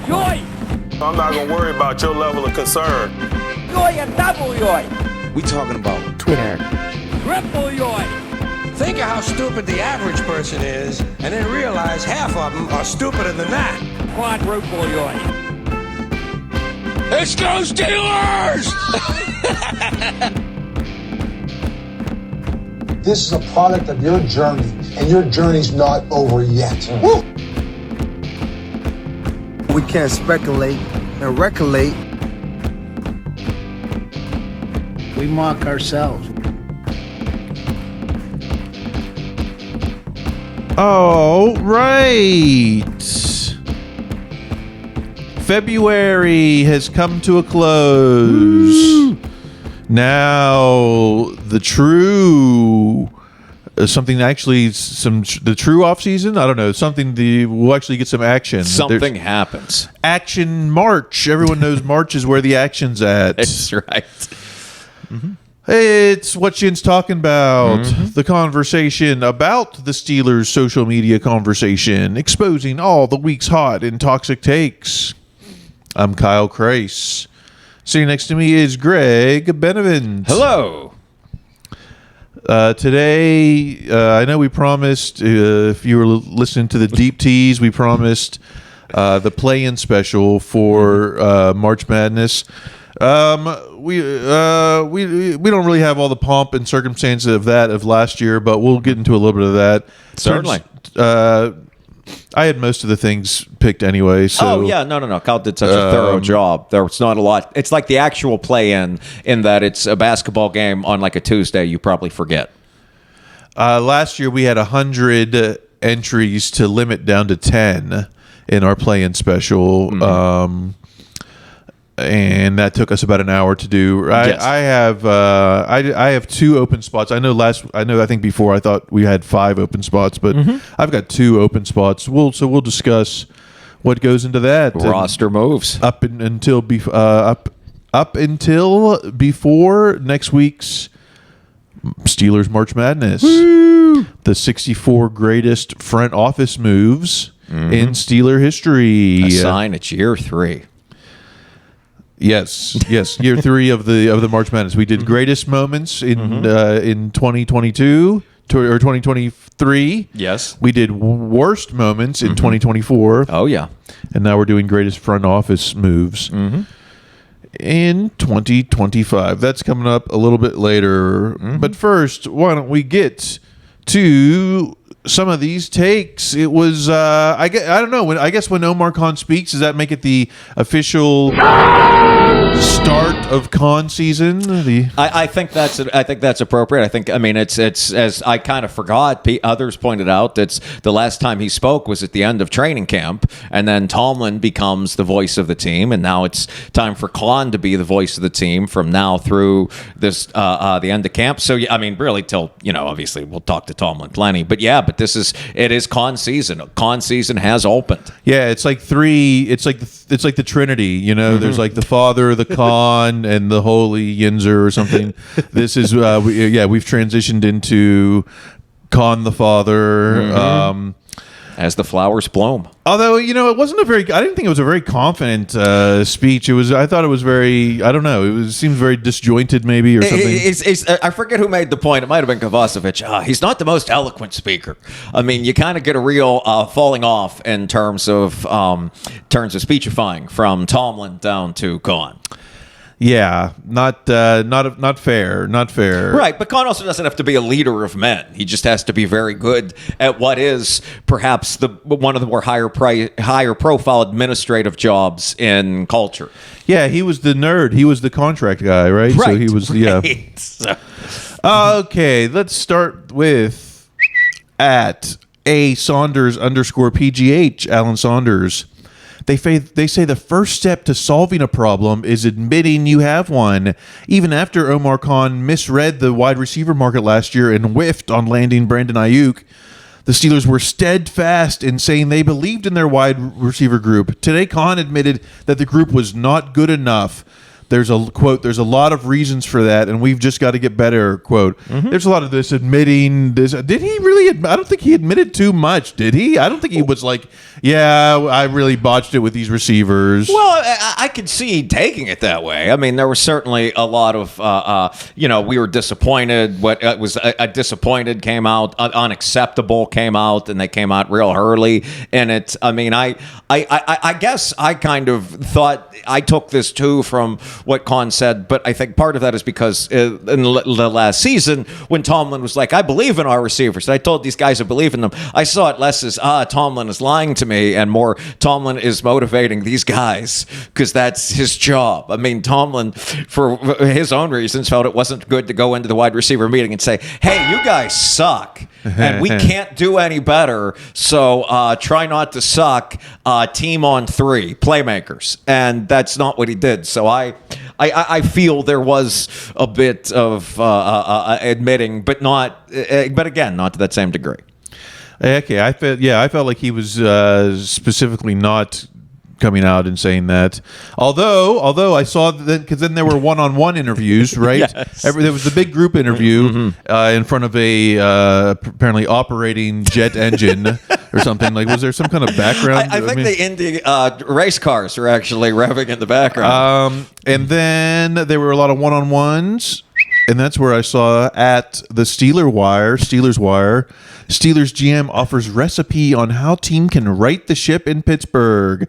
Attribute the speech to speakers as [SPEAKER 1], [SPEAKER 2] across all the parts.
[SPEAKER 1] Joy!
[SPEAKER 2] I'm not going to worry about your level of concern.
[SPEAKER 1] Joy and double joy!
[SPEAKER 3] We talking about
[SPEAKER 4] Twitter.
[SPEAKER 1] Triple joy!
[SPEAKER 3] think of how stupid the average person is, and then realize half of them are stupider than that.
[SPEAKER 1] Quadruple joy!
[SPEAKER 3] Let's go Steelers!
[SPEAKER 5] This is a product of your journey, and your journey's not over yet. Woo!
[SPEAKER 4] We can't speculate and recollect. We mock ourselves.
[SPEAKER 6] All right. February has come to a close. Woo. Now, the true... something actually, the true off season. I don't know. We'll actually get some action.
[SPEAKER 7] Something happens.
[SPEAKER 6] Action March. Everyone knows March is where the action's at.
[SPEAKER 7] That's right.
[SPEAKER 6] Mm-hmm. It's what Shin's talking about. Mm-hmm. The conversation about the Steelers' social media conversation, exposing all the week's hot and toxic takes. I'm Kyle Kreis. Sitting next to me is Greg Benevent.
[SPEAKER 7] Hello.
[SPEAKER 6] Today, I know we promised, if you were listening to the Deep Tease, we promised the play-in special for March Madness. We don't really have all the pomp and circumstance of last year, but we'll get into a little bit of that.
[SPEAKER 7] Certainly.
[SPEAKER 6] I had most of the things picked anyway. So.
[SPEAKER 7] Oh, yeah. No. Kyle did such a thorough job. There was not a lot. It's like the actual play-in that it's a basketball game on like a Tuesday. You probably forget.
[SPEAKER 6] Last year, we had 100 entries to limit down to 10 in our play-in special. Mm-hmm. And that took us about an hour to do.
[SPEAKER 7] Yes.
[SPEAKER 6] I have 2 open spots. I think before I thought we had 5 open spots, but I've got 2 open spots. We'll discuss what goes into that
[SPEAKER 7] roster moves
[SPEAKER 6] up until before next week's Steelers March Madness. Woo! The 64 greatest front office moves in Steeler history.
[SPEAKER 7] A sign it's year 3.
[SPEAKER 6] Yes, year 3 of the March Madness. We did greatest moments in 2022 or 2023.
[SPEAKER 7] Yes,
[SPEAKER 6] we did worst moments in 2024.
[SPEAKER 7] Oh yeah,
[SPEAKER 6] and now we're doing greatest front office moves in 2025. That's coming up a little bit later. But first, why don't we get to some of these takes? It was I don't know, I guess when Omar Khan speaks, does that make it the official start of Khan season?
[SPEAKER 7] I think that's appropriate. I mean it's as I kind of forgot. Others pointed out it's the last time he spoke was at the end of training camp, and then Tomlin becomes the voice of the team, and now it's time for Khan to be the voice of the team from now through this the end of camp. So I mean, really till obviously we'll talk to Tomlin plenty, but it is Khan season. Khan season has opened.
[SPEAKER 6] Yeah, it's like 3. It's like the Trinity. There's like the Father, the Khan, and the Holy Yinzer or something. This is we've transitioned into Khan the Father.
[SPEAKER 7] As the flowers bloom.
[SPEAKER 6] Although, it wasn't I didn't think it was a very confident speech. I thought it was very, I don't know, it seemed very disjointed maybe or something.
[SPEAKER 7] I forget who made the point. It might have been Kovacevic. He's not the most eloquent speaker. I mean, you kind of get a real falling off in terms of speechifying from Tomlin down to Khan.
[SPEAKER 6] Yeah, not fair.
[SPEAKER 7] Right, but Khan also doesn't have to be a leader of men. He just has to be very good at what is perhaps one of the more higher profile administrative jobs in culture.
[SPEAKER 6] Yeah, he was the nerd. He was the contract guy, right?
[SPEAKER 7] Right.
[SPEAKER 6] So he was,
[SPEAKER 7] right.
[SPEAKER 6] Okay, let's start with at @Saunders_PGH, Alan Saunders. They say the first step to solving a problem is admitting you have one. Even after Omar Khan misread the wide receiver market last year and whiffed on landing Brandon Ayuk, the Steelers were steadfast in saying they believed in their wide receiver group. Today, Khan admitted that the group was not good enough. There's a quote, there's a lot of reasons for that, and we've just got to get better, quote. There's a lot of this admitting this. Did he really I don't think he admitted too much, did he? I don't think he was like, yeah, I really botched it with these receivers.
[SPEAKER 7] Well, I could see taking it that way. I mean, there was certainly a lot of, we were disappointed. What was disappointed came out, unacceptable came out, and they came out real early. And it's, I mean, I guess I kind of thought I took this too from what Khan said, but I think part of that is because in the last season when Tomlin was like, I believe in our receivers, and I told these guys I believe in them, I saw it less as, Tomlin is lying to me, and more Tomlin is motivating these guys because that's his job. I mean, Tomlin, for his own reasons, felt it wasn't good to go into the wide receiver meeting and say, hey, you guys suck, and we can't do any better, so try not to suck, team on 3, playmakers. And that's not what he did. So I feel there was a bit of admitting, but again, not to that same degree.
[SPEAKER 6] Okay, I felt like he was specifically not coming out and saying that. Although I saw that, because then there were one-on-one interviews, right?
[SPEAKER 7] Yes.
[SPEAKER 6] There was the big group interview in front of a apparently operating jet engine or something. Like, was there some kind of background?
[SPEAKER 7] I think the Indy race cars are actually revving in the background.
[SPEAKER 6] And then there were a lot of one-on-ones. And that's where I saw at the Steelers Wire, Steelers GM offers recipe on how team can right the ship in Pittsburgh.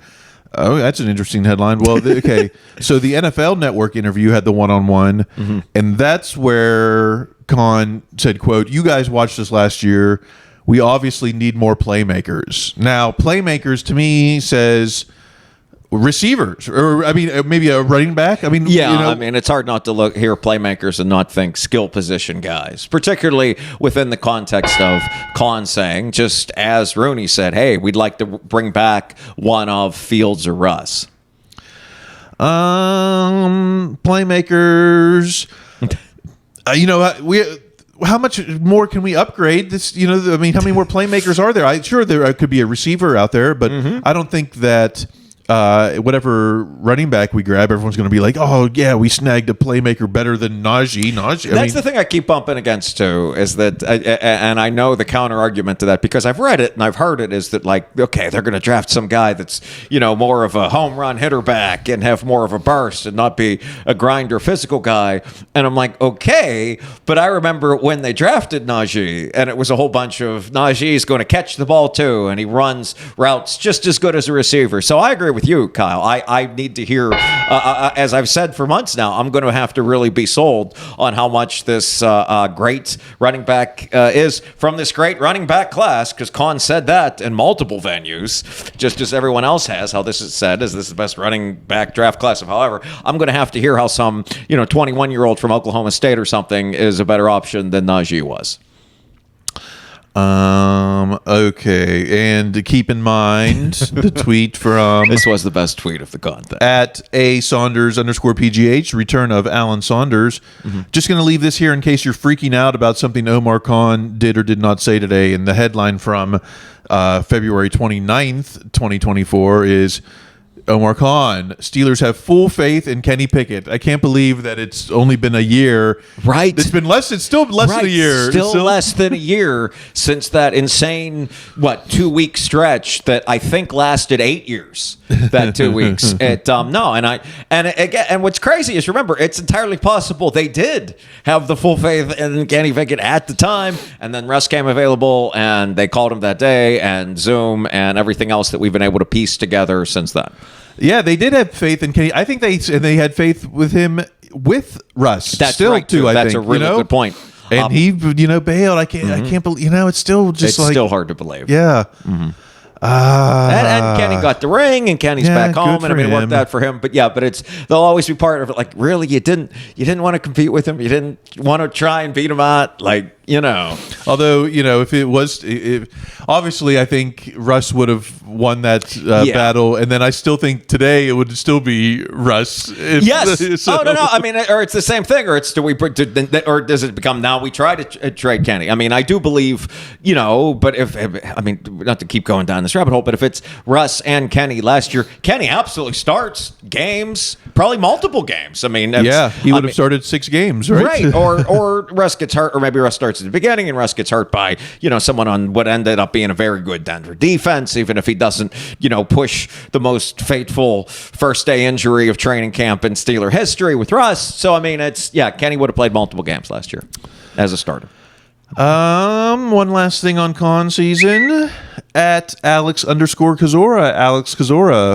[SPEAKER 6] Oh, that's an interesting headline. Well, okay. So the NFL Network interview had the one-on-one, and that's where Khan said, quote, you guys watched this last year. We obviously need more playmakers. Now, playmakers to me says receivers, or I mean, maybe a running back. I mean,
[SPEAKER 7] yeah, I mean, it's hard not to hear playmakers and not think skill position guys, particularly within the context of Khan saying, just as Rooney said, hey, we'd like to bring back one of Fields or Russ.
[SPEAKER 6] Playmakers. How much more can we upgrade this? I mean, how many more playmakers are there? Sure, there could be a receiver out there, but I don't think that whatever running back we grab, everyone's going to be like, oh, yeah, we snagged a playmaker better than Najee.
[SPEAKER 7] That's the thing I keep bumping against, too, is that, and I know the counter argument to that because I've read it and I've heard it, is that, like, okay, they're going to draft some guy that's, more of a home run hitter back and have more of a burst and not be a grinder physical guy. And I'm like, okay, but I remember when they drafted Najee, and it was a whole bunch of Najee's going to catch the ball, too, and he runs routes just as good as a receiver. So I agree with you, Kyle. I need to hear, as I've said for months now, I'm going to have to really be sold on how much this great running back is from this great running back class, because Khan said that in multiple venues, just as everyone else has, how this is said, is this is the best running back draft class of however. I'm going to have to hear how some 21-year-old from Oklahoma State or something is a better option than Najee was.
[SPEAKER 6] Okay, and keep in mind the tweet from
[SPEAKER 7] this was the best tweet of the Khan thing
[SPEAKER 6] at @Saunders_PGH, return of Alan Saunders. Just going to leave this here in case you're freaking out about something Omar Khan did or did not say today. And the headline from February 29th, 2024 is Omar Khan, Steelers have full faith in Kenny Pickett. I can't believe that it's only been a year.
[SPEAKER 7] Right.
[SPEAKER 6] It's still less than a year.
[SPEAKER 7] Still less than a year since that insane, 2-week stretch that I think lasted 8 years, that 2 weeks. And what's crazy is, remember, it's entirely possible they did have the full faith in Kenny Pickett at the time, and then Russ came available, and they called him that day, and Zoom, and everything else that we've been able to piece together since then.
[SPEAKER 6] Yeah, they did have faith in Kenny. I think they had faith with him with Russ.
[SPEAKER 7] That's
[SPEAKER 6] still
[SPEAKER 7] right,
[SPEAKER 6] too.
[SPEAKER 7] That's a really good point.
[SPEAKER 6] And he, bailed. I can't believe. It's still just
[SPEAKER 7] it's still hard to believe.
[SPEAKER 6] Yeah.
[SPEAKER 7] And Kenny got the ring, and Kenny's back home, and I mean, it worked out for him. But they'll always be part of it. Like, really, you didn't want to compete with him. You didn't want to try and beat him out.
[SPEAKER 6] Although, if it was, obviously, I think Russ would have won that battle, and then I still think today it would still be Russ.
[SPEAKER 7] Yes. No. I mean, or it's the same thing, or it's or does it become now we try to trade Kenny? I mean, I do believe, but not to keep going down this rabbit hole, but if it's Russ and Kenny last year, Kenny absolutely starts games, probably multiple games. I mean,
[SPEAKER 6] he would have started 6 games, right?
[SPEAKER 7] Right. Or Russ gets hurt, or maybe Russ starts starts at the beginning and Russ gets hurt by, someone on what ended up being a very good Denver defense, even if he doesn't, push the most fateful first day injury of training camp in Steeler history with Russ. So, I mean, Kenny would have played multiple games last year as a starter.
[SPEAKER 6] One last thing on con season. At Alex Kazora,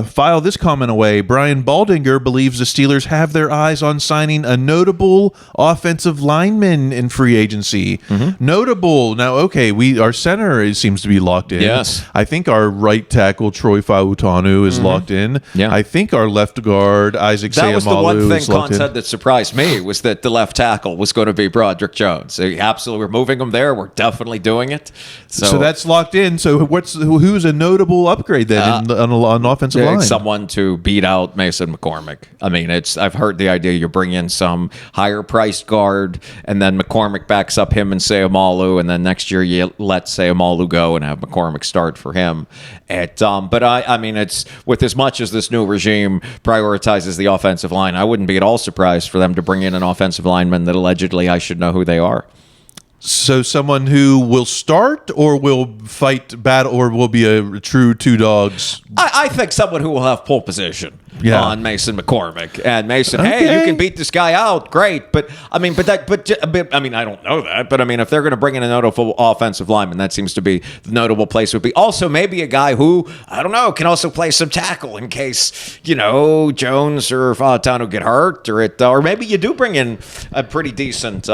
[SPEAKER 6] file this comment away. Brian Baldinger believes the Steelers have their eyes on signing a notable offensive lineman in free agency. Notable. Now, okay, our center seems to be locked in.
[SPEAKER 7] Yes.
[SPEAKER 6] I think our right tackle, Troy Fautanu, is locked in.
[SPEAKER 7] Yeah.
[SPEAKER 6] I think our left guard, Isaac
[SPEAKER 7] That was the one
[SPEAKER 6] Seumalo,
[SPEAKER 7] thing
[SPEAKER 6] is locked
[SPEAKER 7] Khan
[SPEAKER 6] in.
[SPEAKER 7] said that surprised me, was that the left tackle was going to be Broderick Jones. So absolutely, we're moving him there. We're definitely doing it.
[SPEAKER 6] So that's locked in. So who's a notable upgrade then on offensive line?
[SPEAKER 7] Someone to beat out Mason McCormick. I mean, I've heard the idea you bring in some higher priced guard, and then McCormick backs up him and Seumalo, and then next year you let Seumalo go and have McCormick start for him. But I mean, it's with as much as this new regime prioritizes the offensive line, I wouldn't be at all surprised for them to bring in an offensive lineman that allegedly I should know who they are.
[SPEAKER 6] So someone who will start or will fight battle or will be a true two dogs?
[SPEAKER 7] I think someone who will have pole position on Mason McCormick. And Mason,
[SPEAKER 6] Okay.
[SPEAKER 7] hey, you can beat this guy out, great. But I mean, I don't know that. But I mean, if they're going to bring in a notable offensive lineman, that seems to be the notable place would be. Also, maybe a guy who, I don't know, can also play some tackle in case, Jones or Fautanu get hurt, or maybe you do bring in a pretty decent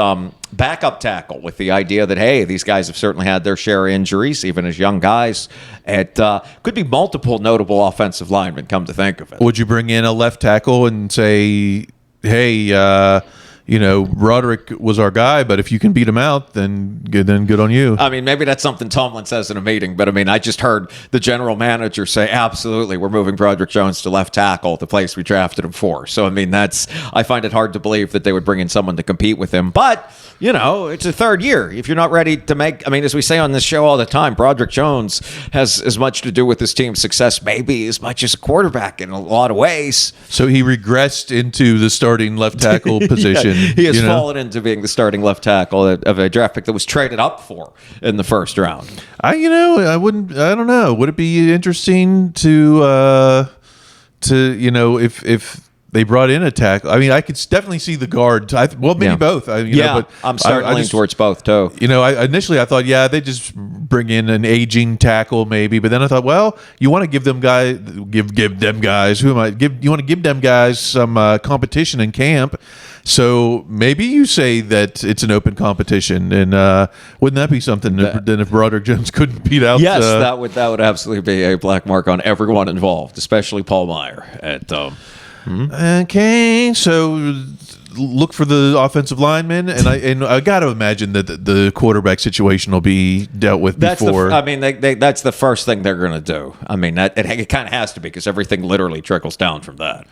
[SPEAKER 7] backup tackle with the idea that, hey, these guys have certainly had their share of injuries, even as young guys. It could be multiple notable offensive linemen, come to think of it.
[SPEAKER 6] Would you bring in a left tackle and say, hey, Roderick was our guy, but if you can beat him out, then good on you.
[SPEAKER 7] I mean, maybe that's something Tomlin says in a meeting, but I mean, I just heard the general manager say, absolutely, we're moving Broderick Jones to left tackle, the place we drafted him for. So, I mean, I find it hard to believe that they would bring in someone to compete with him. But, it's a third year. If you're not ready to as we say on this show all the time, Broderick Jones has as much to do with this team's success, maybe as much as a quarterback in a lot of ways.
[SPEAKER 6] So he regressed into the starting left tackle position.
[SPEAKER 7] He has fallen into being the starting left tackle of a draft pick that was traded up for in the first round.
[SPEAKER 6] I don't know. Would it be interesting to if they brought in a tackle? I mean, I could definitely see the guard. Maybe both. But
[SPEAKER 7] I'm starting to lean towards both too.
[SPEAKER 6] Initially I thought, they just bring in an aging tackle maybe, but then I thought, well, you want to give them guys. You want to give them guys some competition in camp. So maybe you say that it's an open competition, and wouldn't that be something? Then if Broderick Jones couldn't beat out,
[SPEAKER 7] yes, that would absolutely be a black mark on everyone involved, especially Paul Meyer.
[SPEAKER 6] Okay, so look for the offensive lineman, and I got to imagine that the quarterback situation will be dealt with before.
[SPEAKER 7] That's the first thing they're going to do. I mean, it kind of has to be, because everything literally trickles down from that.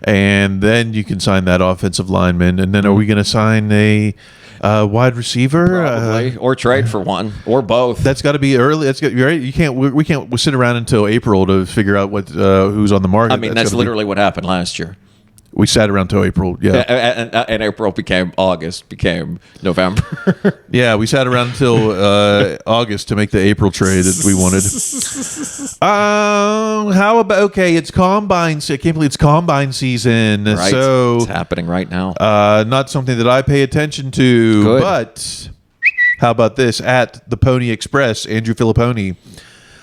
[SPEAKER 6] And then you can sign that offensive lineman, and then are we going to sign a wide receiver?
[SPEAKER 7] Probably, or trade for one, or both.
[SPEAKER 6] That's got to be early. Right. You can't. We can't sit around until April to figure out who's on the market.
[SPEAKER 7] I mean, that's literally what happened last year.
[SPEAKER 6] We sat around till April,
[SPEAKER 7] and April became August, became November.
[SPEAKER 6] Yeah, we sat around until August to make the April trade that we wanted. How about, okay, it's combine. I can't believe it's combine season.
[SPEAKER 7] Right.
[SPEAKER 6] So
[SPEAKER 7] it's happening right now.
[SPEAKER 6] Not something that I pay attention to.
[SPEAKER 7] Good.
[SPEAKER 6] But how about this? At the Pony Express, Andrew Filipponi,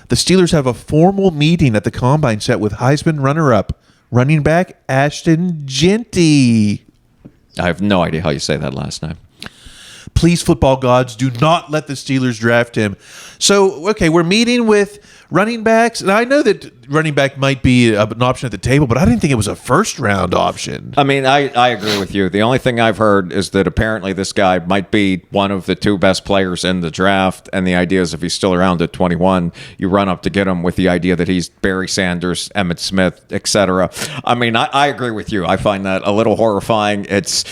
[SPEAKER 6] the Steelers have a formal meeting at the combine set with Heisman runner-up running back Ashton Genty.
[SPEAKER 7] I have no idea how you say that last name.
[SPEAKER 6] Please, football gods, do not let the Steelers draft him. So, okay, we're meeting with running backs, and I know that running back might be an option at the table, but I didn't think it was a first-round option.
[SPEAKER 7] I mean, I agree with you. The only thing I've heard is that apparently this guy might be one of the two best players in the draft, and the idea is if he's still around at 21, you run up to get him with the idea that he's Barry Sanders, Emmitt Smith, etc. I mean, I agree with you. I find that a little horrifying. It's,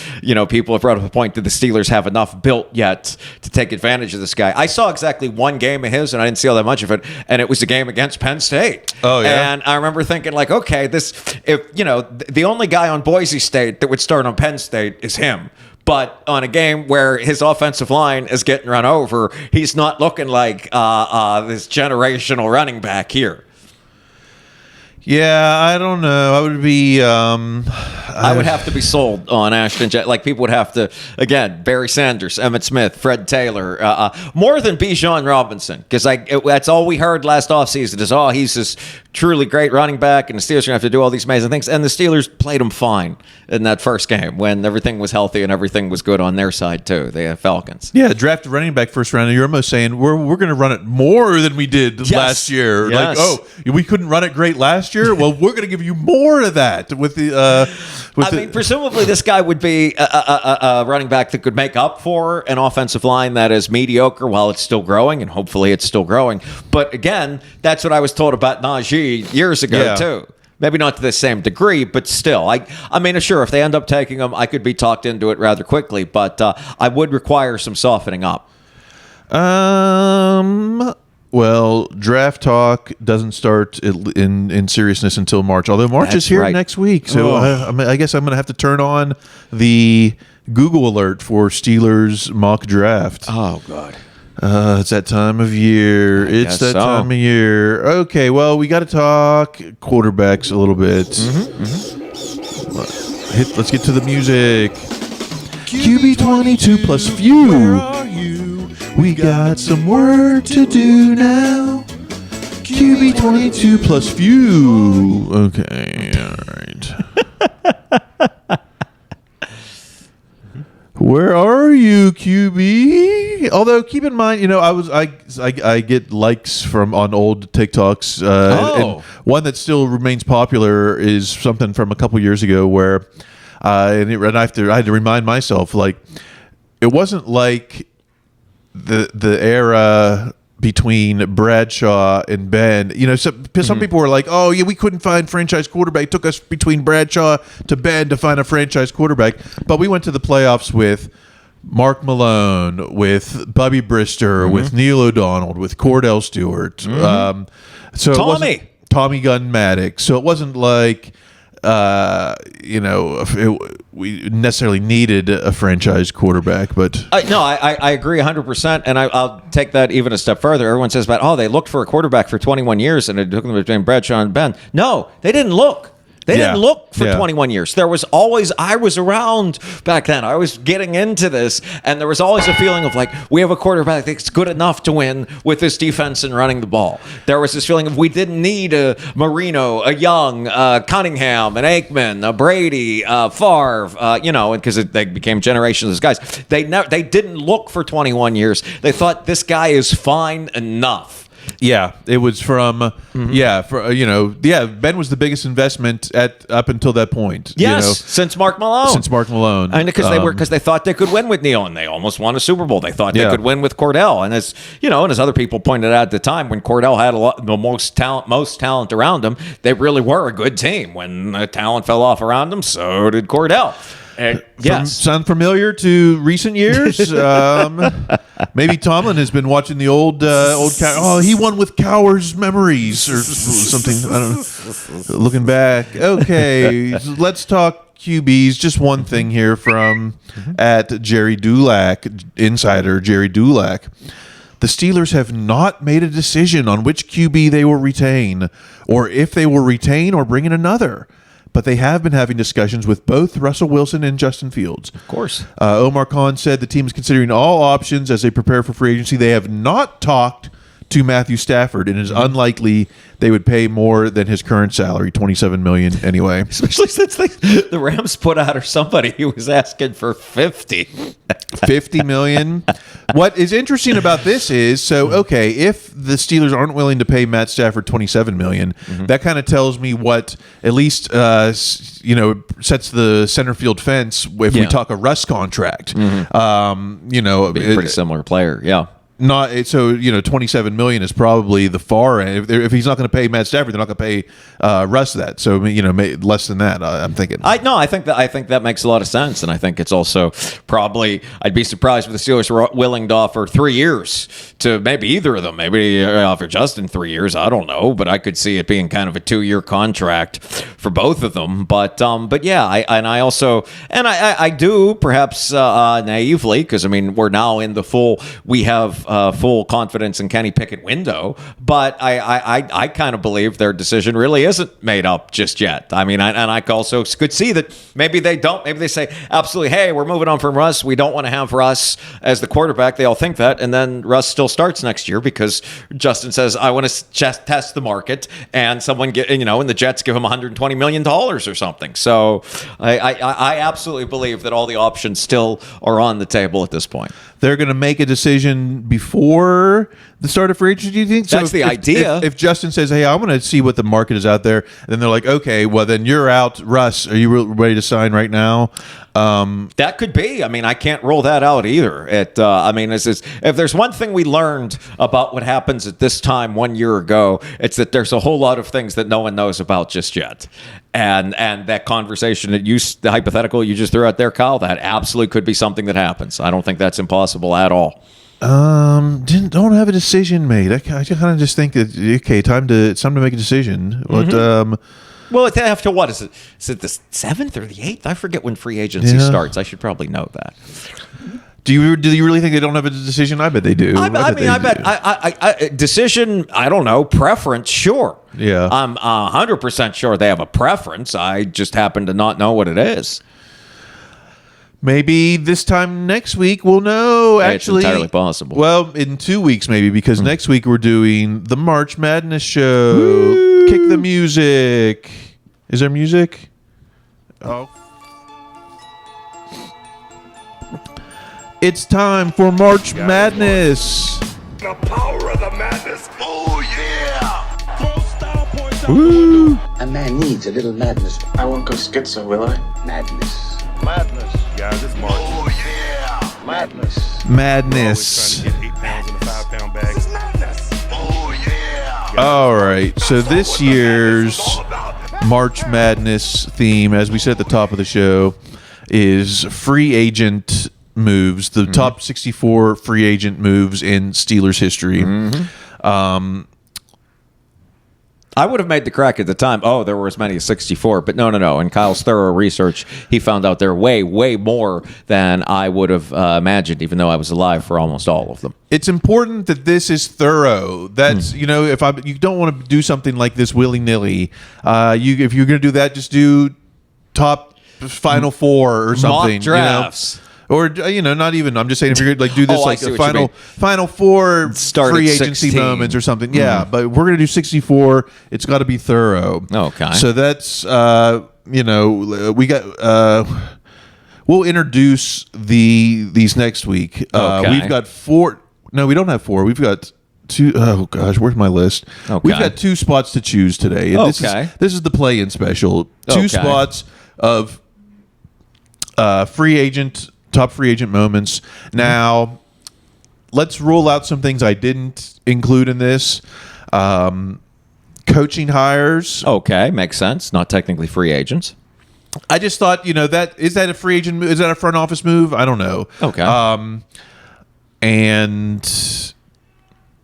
[SPEAKER 7] people have brought up a point that the Steelers have enough built yet to take advantage of this guy. I saw exactly one game of his, and I didn't see all that much of it, and it was the game against Penn State.
[SPEAKER 6] Oh, yeah.
[SPEAKER 7] And I remember thinking, the only guy on Boise State that would start on Penn State is him. But on a game where his offensive line is getting run over, he's not looking like this generational running back here.
[SPEAKER 6] Yeah, I don't know. I would be.
[SPEAKER 7] I would have to be sold on Ashton. Like people would have to, again, Barry Sanders, Emmitt Smith, Fred Taylor, more than Bijan Robinson, because that's all we heard last offseason is, he's this truly great running back, and the Steelers are going to have to do all these amazing things. And the Steelers played him fine in that first game when everything was healthy and everything was good on their side too. The Falcons.
[SPEAKER 6] Yeah, drafted running back first round, and you're almost saying we're going to run it more than we did last year.
[SPEAKER 7] Yes.
[SPEAKER 6] Like, we couldn't run it great last year. Well, we're going to give you more of that with the.
[SPEAKER 7] I mean, presumably this guy would be a running back that could make up for an offensive line that is mediocre while it's still growing, and hopefully it's still growing. But again, that's what I was told about Najee years ago too. Maybe not to the same degree, but still. I mean, sure, if they end up taking him, I could be talked into it rather quickly, but I would require some softening up.
[SPEAKER 6] Well, draft talk doesn't start in seriousness until March. Although March is here next week, so I guess I'm going to have to turn on the Google alert for Steelers mock draft.
[SPEAKER 7] Oh God,
[SPEAKER 6] it's that time of year. It's that time of year. Okay, well, we got to talk quarterbacks a little bit. Let's get to the music. QB 22 plus few. We got some work to do now. QB 22 plus few. Okay, all right. Where are you, QB? Although keep in mind, I get likes on old TikToks. And one that still remains popular is something from a couple years ago where, I had to remind myself, like, it wasn't like the era between Bradshaw and Ben. Some people were like, "Oh yeah, we couldn't find franchise quarterback. It took us between Bradshaw to Ben to find a franchise quarterback." But we went to the playoffs with Mark Malone, with Bubby Brister, with Neil O'Donnell, with Cordell Stewart. So Tommy Gunn Maddox. So it wasn't like we necessarily needed a franchise quarterback, but
[SPEAKER 7] I agree 100%, and I'll take that even a step further. Everyone says about they looked for a quarterback for 21 years and it took them between Bradshaw and Ben. No, they didn't look. They didn't look for 21 years. There was always, I was around back then. I was getting into this, and there was always a feeling of like, we have a quarterback that's good enough to win with this defense and running the ball. There was this feeling of we didn't need a Marino, a Young, Cunningham, an Aikman, a Brady, Favre, because they became generations of those guys. They didn't look for 21 years. They thought this guy is fine enough.
[SPEAKER 6] Yeah, it was from Ben was the biggest investment up until that point.
[SPEAKER 7] Yes, since Mark Malone.
[SPEAKER 6] And
[SPEAKER 7] because they thought they could win with Neil, and they almost won a Super Bowl. They thought they could win with Cordell, and as other people pointed out at the time, when Cordell had the most talent around him, they really were a good team. When the talent fell off around them, so did Cordell. Yes.
[SPEAKER 6] Sound familiar to recent years? Maybe Tomlin has been watching the old he won with Cowher's memories or something. I don't know. Looking back. Okay, let's talk QBs. Just one thing here from at Jerry Dulac, insider Jerry Dulac. The Steelers have not made a decision on which QB they will retain, or if they will retain or bring in another. But they have been having discussions with both Russell Wilson and Justin Fields.
[SPEAKER 7] Of course.
[SPEAKER 6] Omar Khan said the team is considering all options as they prepare for free agency. They have not talked to Matthew Stafford, and it is unlikely they would pay more than his current salary, $27 million anyway.
[SPEAKER 7] Especially since the Rams put out or somebody who was asking for $50 million. What is interesting about this is, if the Steelers aren't willing to pay Matt Stafford $27 million, that kind of tells me what at least sets the center field fence if we talk a Russ contract. Be a pretty similar player, yeah.
[SPEAKER 6] Not so, $27 million is probably the far end. If he's not going to pay Matt Stafford, they're not going to pay Russ that. So less than that. I'm thinking.
[SPEAKER 7] I think that makes a lot of sense, and I think it's also probably. I'd be surprised if the Steelers were willing to offer 3 years to maybe either of them. Maybe offer Justin 3 years. I don't know, but I could see it being kind of a 2-year contract for both of them. But yeah, I do perhaps naively, because I mean we're now in the we have full confidence in Kenny Pickett window, but I kind of believe their decision really isn't made up just yet. I mean, I also could see that maybe they don't. Maybe they say absolutely, hey, we're moving on from Russ. We don't want to have Russ as the quarterback. They all think that, and then Russ still starts next year because Justin says, I want to just test the market, and someone and the Jets give him $120 million or something. So I absolutely believe that all the options still are on the table at this point.
[SPEAKER 6] They're going to make a decision before the start of free agency, do you think?
[SPEAKER 7] That's the idea.
[SPEAKER 6] If Justin says, hey, I want to see what the market is out there, and then they're like, okay, well, then you're out. Russ, are you ready to sign right now?
[SPEAKER 7] That could be. I mean, I can't rule that out either. If there's one thing we learned about what happens at this time 1 year ago, it's that there's a whole lot of things that no one knows about just yet. And that conversation the hypothetical you just threw out there, Kyle, that absolutely could be something that happens. I don't think that's impossible at all.
[SPEAKER 6] Don't have a decision made. I kind of just think that okay, it's time to make a decision.
[SPEAKER 7] Mm-hmm. Well, after what is it? Is it the 7th or the 8th? I forget when free agency starts. I should probably know that.
[SPEAKER 6] Do you really think they don't have a decision? I bet they do.
[SPEAKER 7] I bet decision. I don't know. Preference, sure.
[SPEAKER 6] Yeah,
[SPEAKER 7] I'm 100% sure they have a preference. I just happen to not know what it is.
[SPEAKER 6] Maybe this time next week we'll know. Actually,
[SPEAKER 7] it's entirely possible.
[SPEAKER 6] Well, in 2 weeks maybe, because next week we're doing the March Madness show. Woo! Kick the music. Is there music? Oh. It's time for March Madness.
[SPEAKER 2] The power of the madness. Oh, yeah.
[SPEAKER 6] Woo!
[SPEAKER 8] A man needs a little madness.
[SPEAKER 9] I won't go schizo, will I?
[SPEAKER 8] Madness.
[SPEAKER 2] Madness. Guys, it's March. Oh, yeah.
[SPEAKER 8] Madness.
[SPEAKER 6] Madness.
[SPEAKER 2] Trying to get 8 pounds in a 5-pound bag. It's madness. Oh, yeah.
[SPEAKER 6] All right. So this year's March Madness theme, as we said at the top of the show, is free agent moves, the top 64 free agent moves in Steelers history.
[SPEAKER 7] I would have made the crack at the time. Oh, there were as many as 64, but no. In Kyle's thorough research, he found out there were way more than I would have imagined, even though I was alive for almost all of them.
[SPEAKER 6] It's important that this is thorough. That's you don't want to do something like this willy nilly. If you're going to do that, just do top Final Four or something.
[SPEAKER 7] Mock drafts.
[SPEAKER 6] Or not even. I'm just saying if you're gonna do this like a final four
[SPEAKER 7] start
[SPEAKER 6] free
[SPEAKER 7] at
[SPEAKER 6] agency
[SPEAKER 7] 16
[SPEAKER 6] moments or something. Yeah, but we're gonna do 64. It's got to be thorough.
[SPEAKER 7] Okay.
[SPEAKER 6] So that's we got. We'll introduce these next week.
[SPEAKER 7] Okay.
[SPEAKER 6] We've got 4. No, we don't have 4. We've got 2. Oh gosh, where's my list?
[SPEAKER 7] Okay.
[SPEAKER 6] We've got 2 spots to choose today. And This is the play-in special. 2 spots of top free agent moments. Now, let's rule out some things I didn't include in this. Coaching hires.
[SPEAKER 7] Okay, makes sense. Not technically free agents.
[SPEAKER 6] I just thought, is that a free agent move? Is that a front office move? I don't know.
[SPEAKER 7] Okay.
[SPEAKER 6] And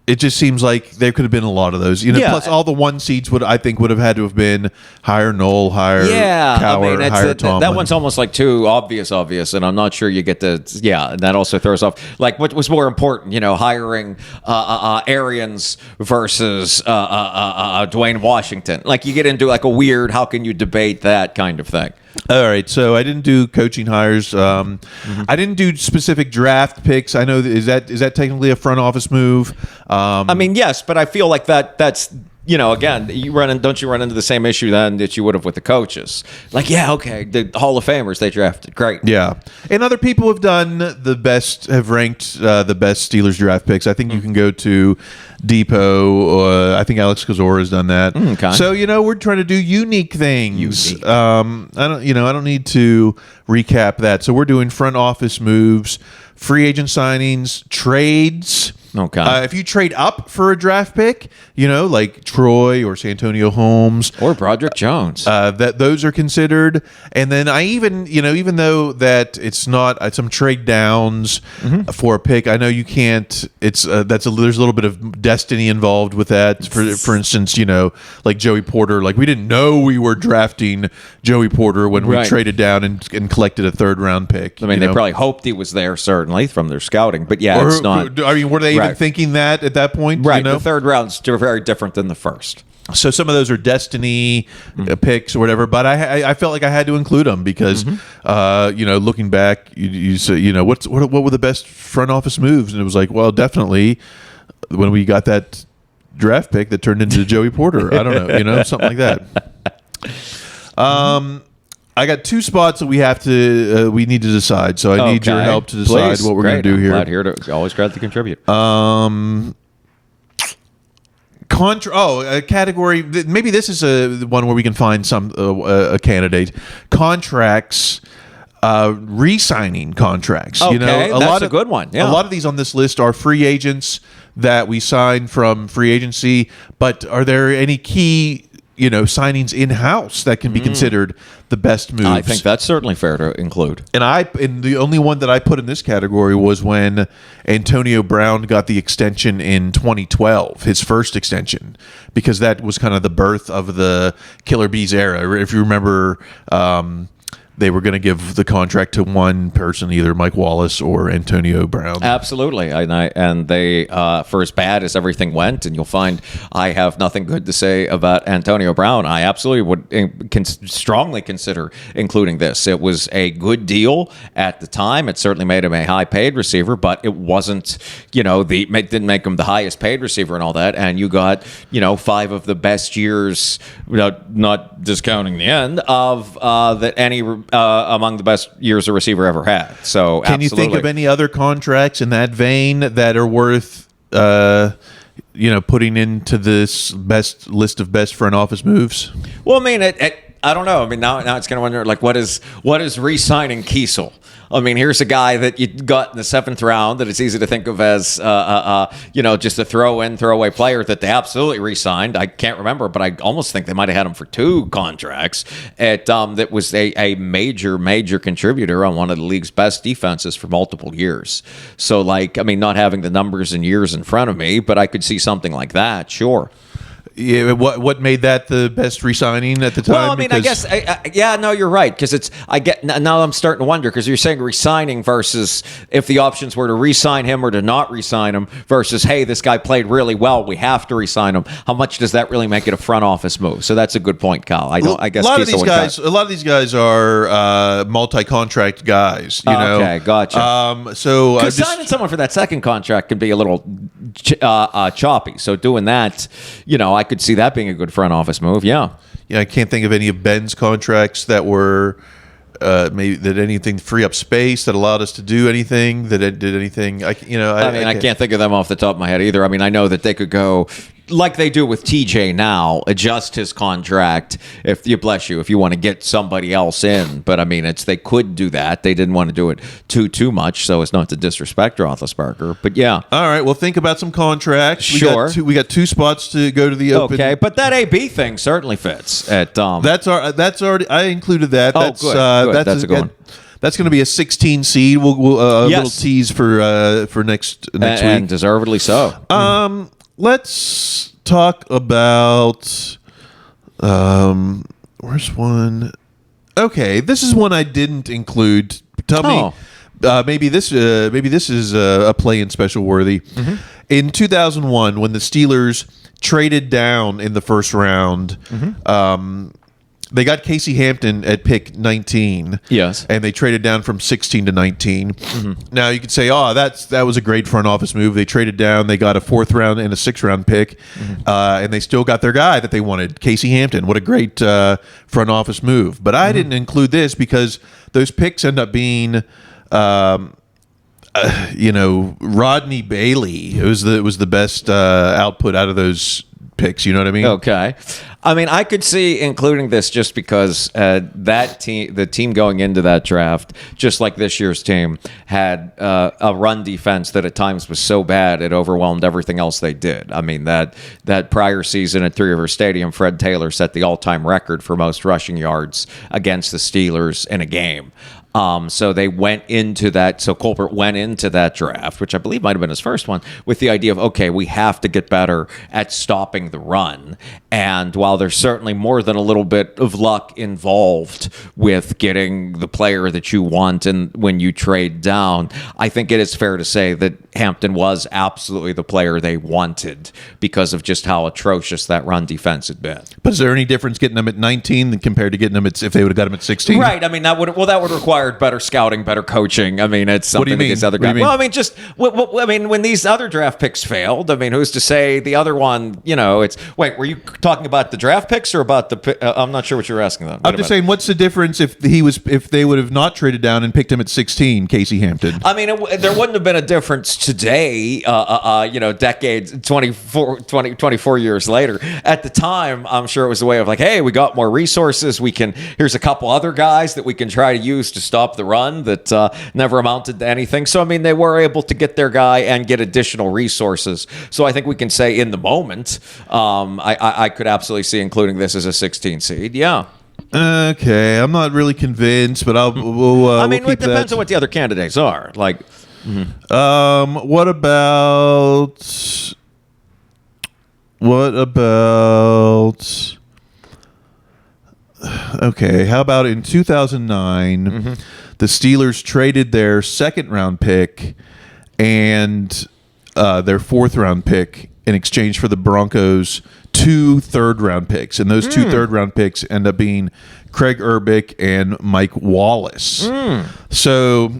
[SPEAKER 6] it just seems like there could have been a lot of those. Plus all the 1 seeds would have had to have been hire Knoll, hire Cowher, hire Tomlin.
[SPEAKER 7] That one's almost like too obvious, and I'm not sure you get to. Yeah, and that also throws off. Like, what was more important? Hiring Arians versus Dwayne Washington. Like, you get into like a weird. How can you debate that kind of thing?
[SPEAKER 6] All right, so I didn't do coaching hires. I didn't do specific draft picks. I know is that technically a front office move?
[SPEAKER 7] I mean, yes, but I feel like that's again, don't you run into the same issue then that you would have with the coaches? Like, yeah, okay, the Hall of Famers they drafted, great.
[SPEAKER 6] Yeah, and other people have done have ranked the best Steelers draft picks. I think you can go to Depot. I think Alex Kozora has done that.
[SPEAKER 7] Okay.
[SPEAKER 6] So we're trying to do unique things. I don't need to recap that. So we're doing front office moves, free agent signings, trades.
[SPEAKER 7] Okay.
[SPEAKER 6] If you trade up for a draft pick, like Troy or Santonio Holmes
[SPEAKER 7] or Broderick Jones,
[SPEAKER 6] that those are considered. And then I even though that it's not some trade downs for a pick, I know you can't. It's there's a little bit of destiny involved with that. For instance, like Joey Porter, like we didn't know we were drafting Joey Porter when we traded down and collected a 3rd round pick.
[SPEAKER 7] I mean, they probably hoped he was there, certainly from their scouting, but yeah, it's not.
[SPEAKER 6] I mean, were they even thinking that at that point?
[SPEAKER 7] Right. The 3rd round's very different than the 1st.
[SPEAKER 6] So some of those are destiny picks or whatever, but I felt like I had to include them because, looking back, you say, what were the best front office moves? And it was like, well, definitely when we got that draft pick that turned into Joey Porter. I don't know, something like that. I got 2 spots that we need to decide. So I need your help to decide what we're going to do here.
[SPEAKER 7] Glad here to always glad to contribute.
[SPEAKER 6] A category. Maybe this is one where we can find a candidate. Contracts, re-signing contracts.
[SPEAKER 7] Okay, that's a good one. Yeah.
[SPEAKER 6] A lot of these on this list are free agents that we sign from free agency. But are there any key signings in-house that can be considered the best moves?
[SPEAKER 7] I think that's certainly fair to include.
[SPEAKER 6] And the only one that I put in this category was when Antonio Brown got the extension in 2012, his first extension, because that was kind of the birth of the Killer Bees era. If you remember, they were going to give the contract to one person, either Mike Wallace or Antonio Brown.
[SPEAKER 7] Absolutely. And they, for as bad as everything went, and you'll find I have nothing good to say about Antonio Brown, I absolutely would strongly consider including this. It was a good deal at the time. It certainly made him a high-paid receiver, but it wasn't, didn't make him the highest-paid receiver and all that. And you got, 5 of the best years, not discounting the end, of that any among the best years a receiver ever had. So,
[SPEAKER 6] can you think of any other contracts in that vein that are worth, putting into this best list of best front office moves?
[SPEAKER 7] Well, I mean, I don't know. I mean, now it's going to wonder, like, what is re-signing Kiesel? I mean, here's a guy that you got in the 7th round that it's easy to think of as, just a throwaway player that they absolutely re-signed. I can't remember, but I almost think they might have had him for 2 contracts. That was a major contributor on one of the league's best defenses for multiple years. So, not having the numbers and years in front of me, but I could see something like that, sure.
[SPEAKER 6] Yeah, what made that the best re-signing at the time?
[SPEAKER 7] Well, I mean, I guess, no, you're right, because now I'm starting to wonder, because you're saying re-signing versus if the options were to re-sign him or to not re-sign him versus, hey, this guy played really well, we have to re-sign him. How much does that really make it a front office move? So that's a good point, Kyle. I guess
[SPEAKER 6] a lot of these guys are multi-contract guys.
[SPEAKER 7] Okay, gotcha.
[SPEAKER 6] So
[SPEAKER 7] signing someone for that second contract can be a little choppy. So doing that, I could see that being a good front office move. Yeah,
[SPEAKER 6] I can't think of any of Ben's contracts that were maybe that anything free up space that allowed us to do anything that it did anything. I
[SPEAKER 7] can't think of them off the top of my head either. I mean, I know that they could go like they do with TJ now, adjust his contract if you want to get somebody else in. But I mean, they could do that. They didn't want to do it too much, so it's not to disrespect Roethlisberger. But yeah.
[SPEAKER 6] All right. Well, think about some contracts.
[SPEAKER 7] Sure.
[SPEAKER 6] We got 2 spots to go to the open.
[SPEAKER 7] Okay, but that AB thing certainly fits. That's
[SPEAKER 6] already. I included that.
[SPEAKER 7] Good. That's a good one.
[SPEAKER 6] That's going to be a 16 seed. We'll a little tease for next week,
[SPEAKER 7] and deservedly so.
[SPEAKER 6] Let's talk about where's one? Okay, this is one I didn't include. Tell me, maybe this is a play-in special worthy.
[SPEAKER 7] Mm-hmm.
[SPEAKER 6] In 2001, when the Steelers traded down in the first round, they got Casey Hampton at pick 19.
[SPEAKER 7] Yes.
[SPEAKER 6] And they traded down from 16 to 19. Mm-hmm. Now, you could say, that was a great front office move. They traded down. They got a 4th round and a 6th round pick. Mm-hmm. And they still got their guy that they wanted, Casey Hampton. What a great front office move. But I didn't include this because those picks end up being... Rodney Bailey. It was the best output out of those picks. You know what I mean?
[SPEAKER 7] Okay. I mean, I could see including this just because that team, the team going into that draft, just like this year's team, had a run defense that at times was so bad it overwhelmed everything else they did. I mean, that prior season at Three River Stadium, Fred Taylor set the all-time record for most rushing yards against the Steelers in a game. So they went into that. So Colbert went into that draft, which I believe might have been his first one, with the idea of, okay, we have to get better at stopping the run. And while there's certainly more than a little bit of luck involved with getting the player that you want and when you trade down, I think it is fair to say that Hampton was absolutely the player they wanted because of just how atrocious that run defense had been.
[SPEAKER 6] But is there any difference getting them at 19 than compared to getting them if they would have got them at 16?
[SPEAKER 7] Right. I mean, that would require better scouting, better coaching. I mean, it's something
[SPEAKER 6] What do you mean?
[SPEAKER 7] these other guys. Well, I mean, just I mean, when these other draft picks failed, I mean, who's to say the other one? You know, it's wait. Were you talking about the draft picks or about the? I'm not sure what you're asking. Then
[SPEAKER 6] I'm just saying, what's the difference if they would have not traded down and picked him at 16, Casey Hampton?
[SPEAKER 7] I mean, there wouldn't have been a difference today. You know, decades, 24 years later. At the time, I'm sure it was a way of like, hey, we got more resources. Here's a couple other guys that we can try to use to stop the run that never amounted to anything. So, I mean, they were able to get their guy and get additional resources. So I think we can say in the moment, I could absolutely see including this as a 16 seed. Yeah.
[SPEAKER 6] Okay, I'm not really convinced, but
[SPEAKER 7] I mean,
[SPEAKER 6] we'll
[SPEAKER 7] it
[SPEAKER 6] keep
[SPEAKER 7] depends
[SPEAKER 6] that.
[SPEAKER 7] on what the other candidates are. Like,
[SPEAKER 6] What about? Okay, how about in 2009, the Steelers traded their second-round pick and their fourth-round pick in exchange for the Broncos' 2 third-round picks, and those 2 third-round picks end up being Craig Urbick and Mike Wallace. So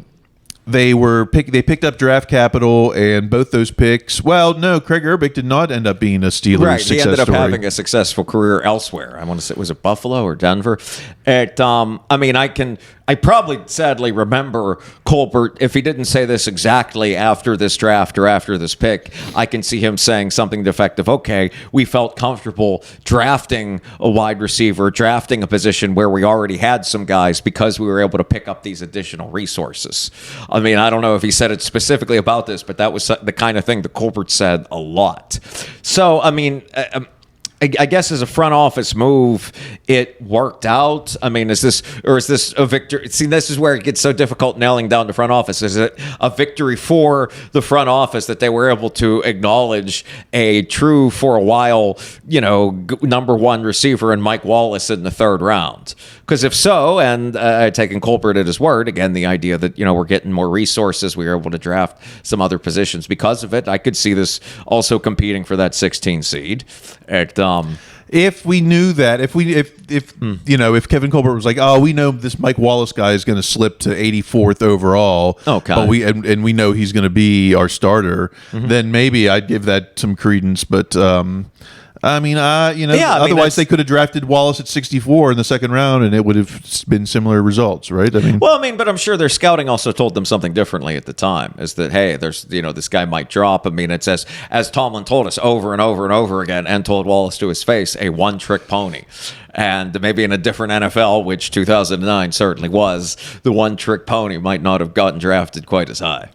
[SPEAKER 6] they picked up draft capital, and both those picks. Well, no, Craig Urbick did not end up being a Steelers
[SPEAKER 7] right,
[SPEAKER 6] success
[SPEAKER 7] he ended up
[SPEAKER 6] story.
[SPEAKER 7] having a successful career elsewhere. I want to say, was it Buffalo or Denver? I mean, I probably sadly remember Colbert, if he didn't say this exactly after this draft or after this pick, I can see him saying something defective. Okay, we felt comfortable drafting a wide receiver, drafting a position where we already had some guys because we were able to pick up these additional resources. I mean, I don't know if he said it specifically about this, but that was the kind of thing that Colbert said a lot. So, I mean, I guess as a front office move, it worked out. I mean, is this a victory? See, this is where it gets so difficult nailing down the front office. Is it a victory for the front office that they were able to acknowledge a true, for a while, you know, number one receiver in Mike Wallace in the third round? Because if so, and taking Colbert at his word, again, the idea that, you know, we're getting more resources, we were able to draft some other positions because of it, I could see this also competing for that 16 seed.
[SPEAKER 6] If we knew that, if Kevin Colbert was like, oh, we know this Mike Wallace guy is going to slip to 84th overall,
[SPEAKER 7] okay,
[SPEAKER 6] but we know he's going to be our starter, then maybe I'd give that some credence. But I mean, otherwise they could have drafted Wallace at 64 in the second round, and it would have been similar results, right? I mean,
[SPEAKER 7] but I'm sure their scouting also told them something differently at the time. Is that, hey, there's, you know, this guy might drop. I mean, it's as Tomlin told us over and over and over again, and told Wallace to his face, a one-trick pony. And maybe in a different NFL, which 2009 certainly was, the one-trick pony might not have gotten drafted quite as high.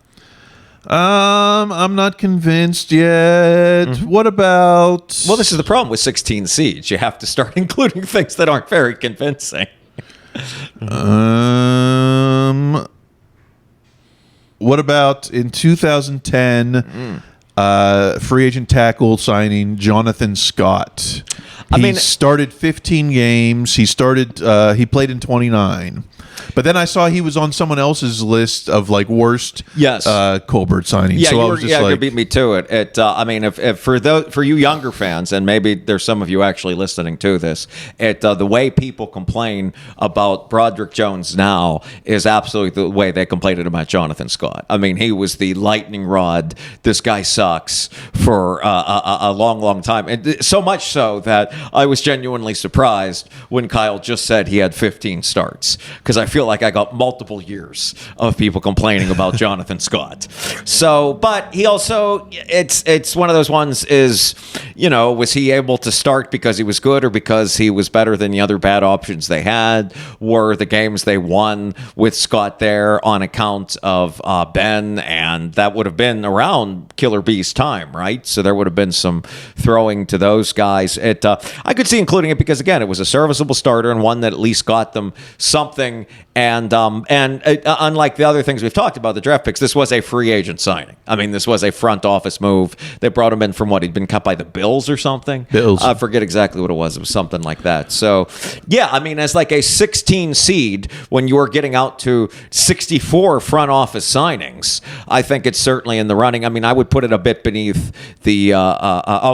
[SPEAKER 6] I'm not convinced yet. What about?
[SPEAKER 7] Well, this is the problem with 16 seeds. You have to start including things that aren't very convincing.
[SPEAKER 6] What about in 2010? Free agent tackle signing Jonathan Scott. He started 15 games. He played in 29. But then I saw he was on someone else's list of like worst Colbert signings.
[SPEAKER 7] Yeah,
[SPEAKER 6] so
[SPEAKER 7] you beat me to it. I mean, if for you younger fans, and maybe there's some of you actually listening to this, the way people complain about Broderick Jones now is absolutely the way they complained about Jonathan Scott. I mean, he was the lightning rod. This guy sucks for a long, long time, and so much so that I was genuinely surprised when Kyle just said he had 15 starts, because I feel like I got multiple years of people complaining about Jonathan Scott. So, but he also, it's one of those ones is, was he able to start because he was good or because he was better than the other bad options they had? Were the games they won with Scott there on account of Ben? And that would have been around Killer B's time, right? So there would have been some throwing to those guys. I could see including it because, again, it was a serviceable starter and one that at least got them something. And unlike the other things we've talked about, the draft picks, this was a free agent signing. I mean, this was a front office move. They brought him in from what? He'd been cut by the Bills or something?
[SPEAKER 6] Bills.
[SPEAKER 7] I forget exactly what it was. It was something like that. So, yeah, I mean, as like a 16 seed, when you're getting out to 64 front office signings, I think it's certainly in the running. I mean, I would put it a bit beneath the,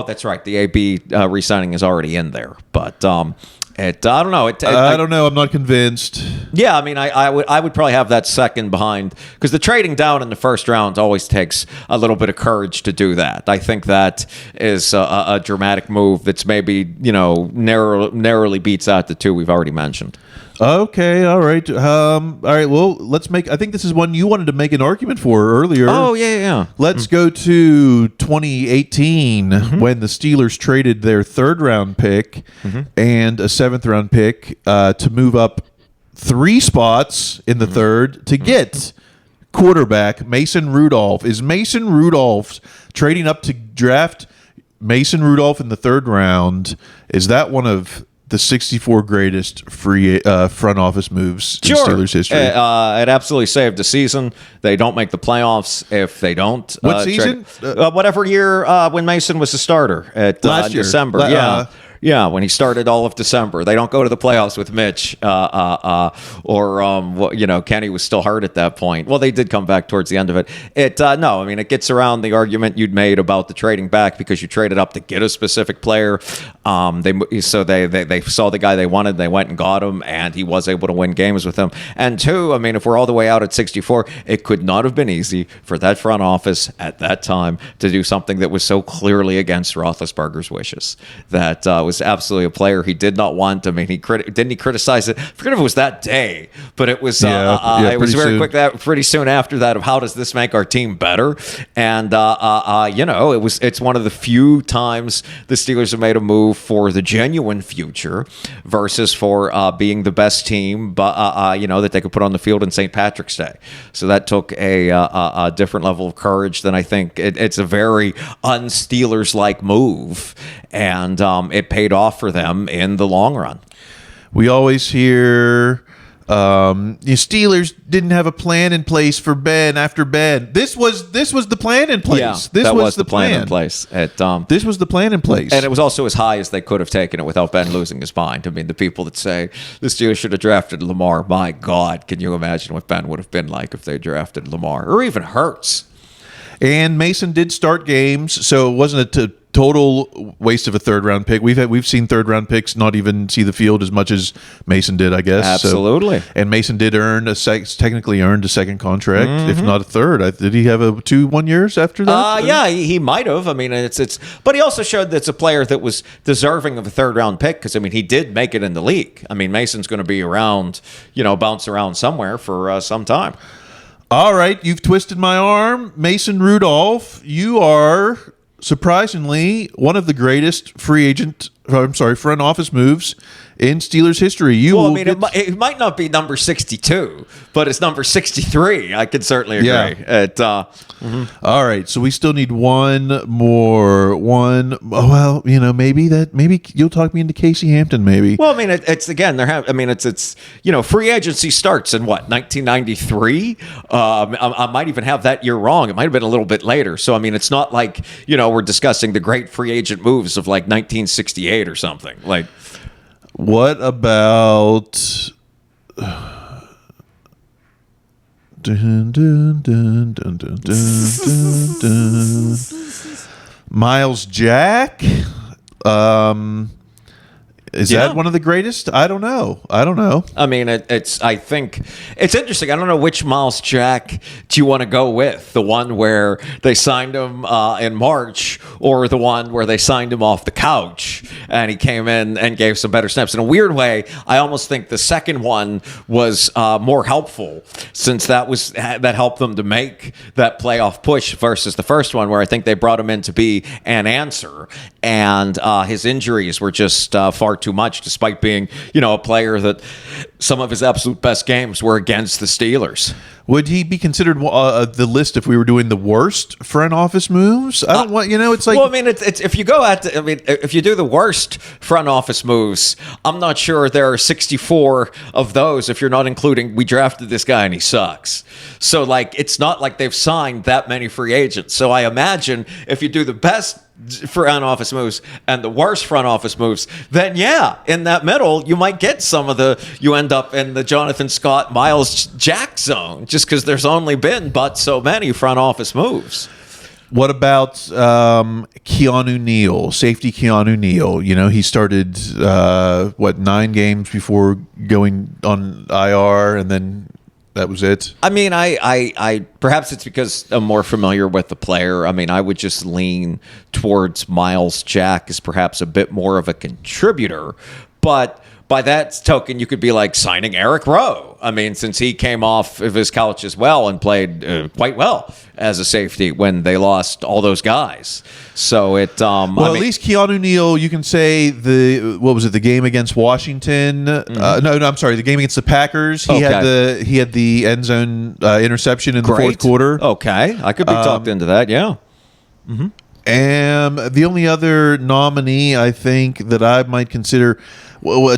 [SPEAKER 7] that's right, the AB re-signing is already in there. But I don't know.
[SPEAKER 6] I don't know. I'm not convinced.
[SPEAKER 7] Yeah, I mean, I would probably have that second behind because the trading down in the first round always takes a little bit of courage to do that. I think that is a dramatic move that's maybe narrowly beats out the two we've already mentioned.
[SPEAKER 6] Okay, all right. All right, well, let's make... I think this is one you wanted to make an argument for earlier.
[SPEAKER 7] Oh, yeah.
[SPEAKER 6] Let's go to 2018 when the Steelers traded their third-round pick and a seventh-round pick to move up 3 spots in the third to get quarterback Mason Rudolph. Is Mason Rudolph trading up to draft Mason Rudolph in the third round? Is that one of the 64 greatest free front office moves in Steelers history?
[SPEAKER 7] It absolutely saved the season. They don't make the playoffs if they don't.
[SPEAKER 6] What season?
[SPEAKER 7] Whatever year when Mason was the starter at
[SPEAKER 6] last year.
[SPEAKER 7] December. Yeah, when he started all of December. They don't go to the playoffs with Mitch Kenny was still hurt at that point. Well, they did come back towards the end of it. No, I mean, it gets around the argument you'd made about the trading back because you traded up to get a specific player. They saw the guy they wanted, they went and got him, and he was able to win games with them. And two, I mean, if we're all the way out at 64, it could not have been easy for that front office at that time to do something that was so clearly against Roethlisberger's wishes. That was absolutely a player he did not want. I mean, didn't he criticize it? I forget if it was that day, but it was it was very quick pretty soon after that of how does this make our team better? And it's one of the few times the Steelers have made a move for the genuine future versus for being the best team, but that they could put on the field in St. Patrick's Day. So that took a different level of courage than I think. It's a very un-Steelers like move, and it paid off for them in the long run.
[SPEAKER 6] We always hear the Steelers didn't have a plan in place for Ben after Ben. This was the plan in place.
[SPEAKER 7] Yeah,
[SPEAKER 6] this
[SPEAKER 7] that was the plan in place.
[SPEAKER 6] This was the plan in place.
[SPEAKER 7] And it was also as high as they could have taken it without Ben losing his mind. I mean, the people that say the Steelers should have drafted Lamar, my God, can you imagine what Ben would have been like if they drafted Lamar or even Hurts?
[SPEAKER 6] And Mason did start games, so it wasn't a total waste of a third-round pick. We've seen third-round picks not even see the field as much as Mason did, I guess.
[SPEAKER 7] Absolutely.
[SPEAKER 6] And Mason did technically earned a second contract, if not a third. Did he have 1 years after that?
[SPEAKER 7] Yeah, he might have. I mean, but he also showed that it's a player that was deserving of a third-round pick because, I mean, he did make it in the league. I mean, Mason's going to be around, bounce around somewhere for some time.
[SPEAKER 6] All right, you've twisted my arm. Mason Rudolph, you are surprisingly one of the greatest front office moves in Steelers history.
[SPEAKER 7] It might not be number 62, but it's number 63. I could certainly agree.
[SPEAKER 6] Yeah. All right, so we still need one more. Well, maybe you'll talk me into Casey Hampton. Maybe.
[SPEAKER 7] Well, I mean, it's free agency starts in what 1993. I might even have that year wrong. It might have been a little bit later. So I mean, it's not like we're discussing the great free agent moves of like 1968 or something like.
[SPEAKER 6] What about Miles Jack? Is that one of the greatest? I don't know.
[SPEAKER 7] I mean, I think it's interesting. I don't know which Miles Jack do you want to go with? The one where they signed him in March, or the one where they signed him off the couch and he came in and gave some better snaps? In a weird way, I almost think the second one was more helpful, since that helped them to make that playoff push, versus the first one where I think they brought him in to be an answer, and his injuries were just far too much, despite being, a player that some of his absolute best games were against the Steelers.
[SPEAKER 6] Would he be considered the list if we were doing the worst front office moves? I don't want, it's like.
[SPEAKER 7] Well, I mean, it's if you go if you do the worst front office moves, I'm not sure there are 64 of those if you're not including we drafted this guy and he sucks. So, it's not like they've signed that many free agents. So I imagine if you do the best front office moves and the worst front office moves, then in that middle you might get you end up in the Jonathan Scott, Miles Jack zone, just because there's only been so many front office moves.
[SPEAKER 6] What about Keanu Neal, safety Keanu Neal? He started 9 games before going on IR, and then that was it.
[SPEAKER 7] I mean, I perhaps it's because I'm more familiar with the player. I mean, I would just lean towards Miles Jack as perhaps a bit more of a contributor, but by that token, you could be like signing Eric Rowe. I mean, since he came off of his couch as well and played quite well as a safety when they lost all those guys. So it. At
[SPEAKER 6] least Keanu Neal, you can say the game against Washington? No, I'm sorry, the game against the Packers. He had the end zone interception in the fourth quarter.
[SPEAKER 7] Okay, I could be talked into that. Yeah.
[SPEAKER 6] Mm-hmm. And the only other nominee I think that I might consider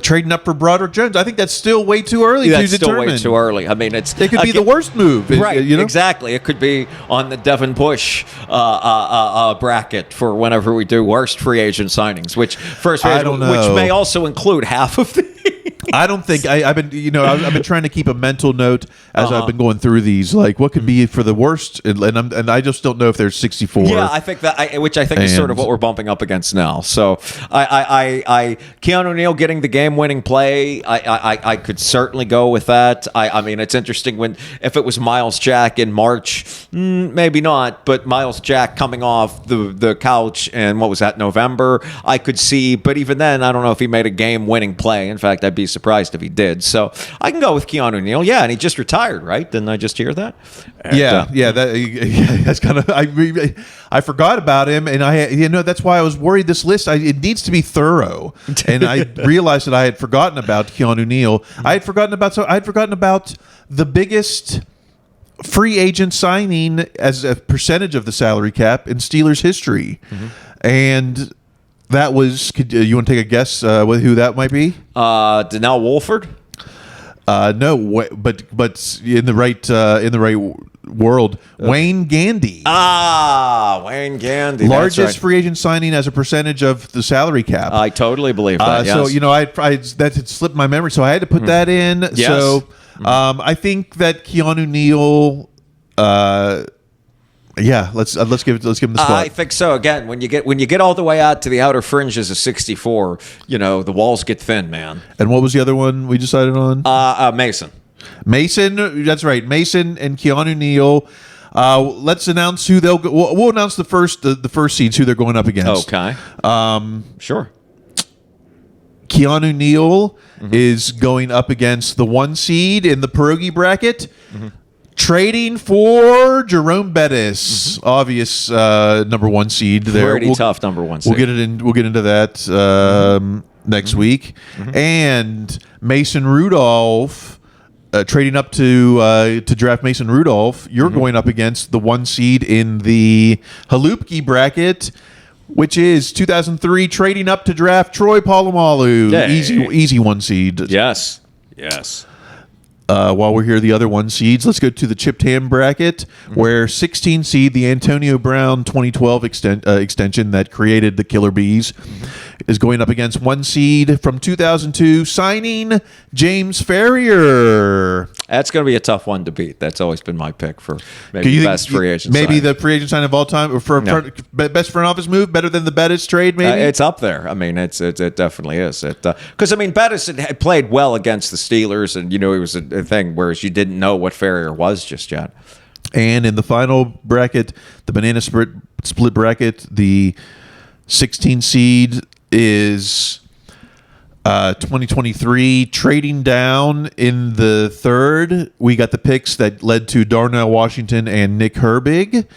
[SPEAKER 6] trading up for Broderick Jones. I think that's still way too early to determine.
[SPEAKER 7] Still way too early. I mean, it
[SPEAKER 6] could be the worst move,
[SPEAKER 7] right? Exactly. It could be on the Devin Bush bracket for whenever we do worst free agent signings, which may also include half of the.
[SPEAKER 6] I don't think I've been trying to keep a mental note as I've been going through these, like what could be for the worst, and I just don't know if there's 64.
[SPEAKER 7] Yeah, I think which I think is sort of what we're bumping up against now. So I Keanu Neal getting the game-winning play, I could certainly go with that. I mean, it's interesting if it was Miles Jack in March, maybe not, but Miles Jack coming off the couch and what was that, November, I could see, but even then, I don't know if he made a game-winning play. In fact, I'd be surprised if he did. So I can go with Keanu Neal. Yeah, and he just retired, right? Didn't I just hear that?
[SPEAKER 6] That's kind of I forgot about him, and that's why I was worried. This list it needs to be thorough, and I realized that I had forgotten about Keanu Neal. I had forgotten about the biggest free agent signing as a percentage of the salary cap in Steelers history, and. That was. You want to take a guess who that might be?
[SPEAKER 7] Donnell Wolford.
[SPEAKER 6] No, but in the right world, Wayne Gandy.
[SPEAKER 7] Wayne Gandy,
[SPEAKER 6] largest free agent signing as a percentage of the salary cap.
[SPEAKER 7] I totally believe that. Yes.
[SPEAKER 6] So that had slipped my memory, so I had to put that in.
[SPEAKER 7] Yes.
[SPEAKER 6] So I think that Keanu Neal. Let's give him the spot.
[SPEAKER 7] I think so. Again, when you get all the way out to the outer fringes of 64, the walls get thin, man.
[SPEAKER 6] And what was the other one we decided on?
[SPEAKER 7] Mason.
[SPEAKER 6] Mason, that's right. Mason and Keanu Neal. Let's announce who they'll go. We'll announce the first seeds who they're going up against.
[SPEAKER 7] Okay. Sure.
[SPEAKER 6] Keanu Neal is going up against the 1 seed in the pierogi bracket. Trading for Jerome Bettis, obvious number 1 seed there.
[SPEAKER 7] Pretty tough number 1 seed.
[SPEAKER 6] We'll get into that next week. And Mason Rudolph, trading up to draft Mason Rudolph. You're going up against the 1 seed in the Halupki bracket, which is 2003. Trading up to draft Troy Polamalu. Easy 1 seed.
[SPEAKER 7] Yes.
[SPEAKER 6] While we're here, the other 1 seeds, let's go to the chipped ham bracket, where 16 seed, the Antonio Brown 2012 extension that created the Killer Bees, is going up against 1 seed from 2002, signing James Ferrier.
[SPEAKER 7] That's going to be a tough one to beat. That's always been my pick for
[SPEAKER 6] Do
[SPEAKER 7] maybe
[SPEAKER 6] you
[SPEAKER 7] the
[SPEAKER 6] think
[SPEAKER 7] best free agent
[SPEAKER 6] maybe
[SPEAKER 7] sign.
[SPEAKER 6] the free agent sign of all time, or for
[SPEAKER 7] No.
[SPEAKER 6] best front office move, better than the Bettis trade? Maybe
[SPEAKER 7] It's up there. I mean, it definitely is. Because I mean, Bettis had played well against the Steelers, and he was a thing. Whereas you didn't know what Ferrier was just yet.
[SPEAKER 6] And in the final bracket, the banana split bracket, the 16 seed is 2023. Trading down in the third, we got the picks that led to Darnell Washington and Nick Herbig.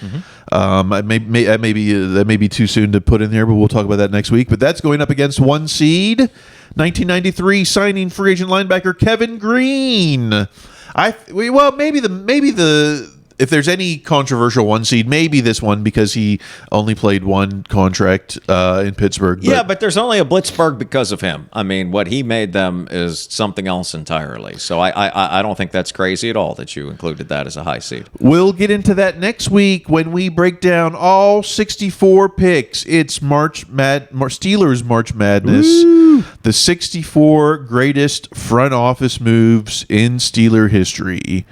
[SPEAKER 6] That may be too soon to put in there, but we'll talk about that next week. But that's going up against 1 seed, 1993 signing free agent linebacker Kevin Green. Maybe the if there's any controversial 1 seed, maybe this one, because he only played one contract in Pittsburgh.
[SPEAKER 7] Yeah, but there's only a Blitzburgh because of him. I mean, what he made them is something else entirely. So I don't think that's crazy at all that you included that as a high seed.
[SPEAKER 6] We'll get into that next week when we break down all 64 picks. It's Steelers March Madness. Woo! The 64 greatest front office moves in Steeler history.